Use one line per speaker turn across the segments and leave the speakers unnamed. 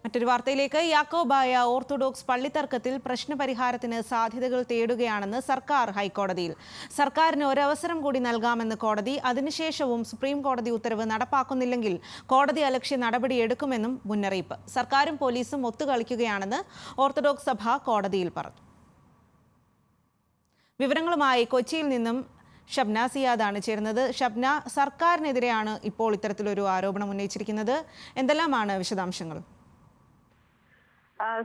മറ്റൊരു വാർത്തയിലേക്ക്. യാക്കോബായ ഓർത്തഡോക്സ് പള്ളിത്തർക്കത്തിൽ പ്രശ്നപരിഹാരത്തിന് സാധ്യതകൾ തേടുകയാണെന്ന് സർക്കാർ ഹൈക്കോടതിയിൽ. സർക്കാരിന് ഒരവസരം കൂടി നൽകാമെന്ന് കോടതി. അതിനുശേഷവും സുപ്രീം കോടതി ഉത്തരവ് നടപ്പാക്കുന്നില്ലെങ്കിൽ കോടതി അലക്ഷ്യ നടപടിയെടുക്കുമെന്നും മുന്നറിയിപ്പ്. സർക്കാരും പോലീസും ഒത്തുകളിക്കുകയാണെന്ന് ഓർത്തഡോക്സ് സഭ കോടതിയിൽ പറഞ്ഞു. വിവരങ്ങളുമായി കൊച്ചിയിൽ നിന്നും ഷബ്ന സിയാദാണ് ചേരുന്നത്. ഷബ്ന, സർക്കാരിനെതിരെയാണ് ഇപ്പോൾ ഇത്തരത്തിലൊരു ആരോപണം ഉന്നയിച്ചിരിക്കുന്നത്. എന്തെല്ലാമാണ് വിശദാംശങ്ങൾ?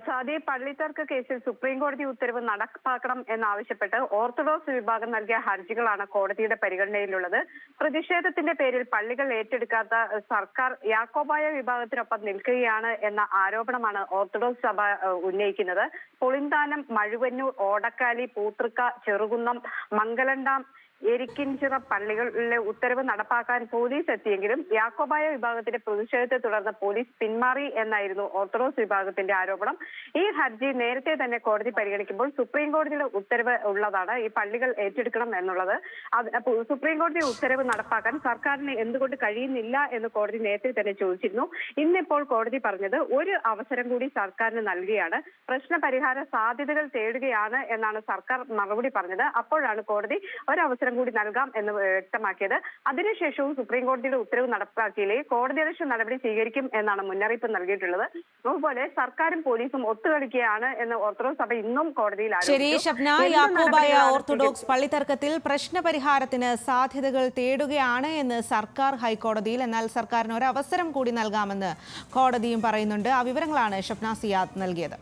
സാദി, പള്ളിത്തർക്ക കേസിൽ സുപ്രീം കോടതി ഉത്തരവ് നടപ്പാക്കണം എന്നാവശ്യപ്പെട്ട് ഓർത്തഡോക്സ് വിഭാഗം നൽകിയ ഹർജികളാണ് കോടതിയുടെ പരിഗണനയിലുള്ളത്. പ്രതിഷേധത്തിന്റെ പേരിൽ പള്ളികൾ ഏറ്റെടുക്കാത്ത സർക്കാർ യാക്കോബായ വിഭാഗത്തിനൊപ്പം നിൽക്കുകയാണ് എന്ന ആരോപണമാണ് ഓർത്തഡോക്സ് സഭ ഉന്നയിക്കുന്നത്. പുളിന്താനം, മഴുവന്നൂർ, ഓടക്കാലി, പൂത്തൃക്ക, ചെറുകുന്നം, മംഗലണ്ടാം, എരിക്കിൻചിറ പള്ളികളിലെ ഉത്തരവ് നടപ്പാക്കാൻ പോലീസ് എത്തിയെങ്കിലും യാക്കോബായ വിഭാഗത്തിന്റെ പ്രതിഷേധത്തെ തുടർന്ന് പോലീസ് പിന്മാറി എന്നായിരുന്നു ഓർത്തഡോക്സ് വിഭാഗത്തിന്റെ ആരോപണം. ഈ ഹർജി നേരത്തെ തന്നെ കോടതി പരിഗണിക്കുമ്പോൾ സുപ്രീം കോടതിയുടെ ഉത്തരവ് ഉള്ളതാണ് ഈ പള്ളികൾ ഏറ്റെടുക്കണം എന്നുള്ളത്. സുപ്രീം കോടതി ഉത്തരവ് നടപ്പാക്കാൻ സർക്കാരിന് എന്തുകൊണ്ട് കഴിയുന്നില്ല എന്ന് കോടതി നേരത്തെ തന്നെ ചോദിച്ചിരുന്നു. ഇന്നിപ്പോൾ കോടതി പറഞ്ഞത് ഒരു അവസരം കൂടി സർക്കാരിന് നൽകുകയാണ്. പ്രശ്നപരിഹാര സാധ്യതകൾ തേടുകയാണ് എന്നാണ് സർക്കാർ മറുപടി പറഞ്ഞത്. അപ്പോഴാണ് കോടതി ഒരവസരം കൂടി നൽകാം എന്ന് വ്യക്തമാക്കിയത്. അതിനുശേഷവും സുപ്രീം കോടതിയുടെ ഉത്തരവ് നടപ്പാക്കിയില്ലേ കോടതിയലക്ഷ്യ നടപടി സ്വീകരിക്കും എന്നാണ് മുന്നറിയിപ്പ് നൽകിയിട്ടുള്ളത്. അതുപോലെ സർക്കാരും പോലീസും ഒത്തുകളിക്കുകയാണ് എന്ന് ഓർത്തഡോക്സ് സഭ ഇന്നും കോടതിയിൽ
ശരി ഷബ്ന, യാക്കോബായ ഓർത്തഡോക്സ് പള്ളിത്തർക്കത്തിൽ പ്രശ്നപരിഹാരത്തിന് സാധ്യതകൾ തേടുകയാണ് എന്ന് സർക്കാർ ഹൈക്കോടതിയിൽ. എന്നാൽ സർക്കാരിന് ഒരു അവസരം കൂടി നൽകാമെന്ന് കോടതിയും പറയുന്നുണ്ട്. ആ വിവരങ്ങളാണ് ഷബ്ന സിയാദ് നൽകിയത്.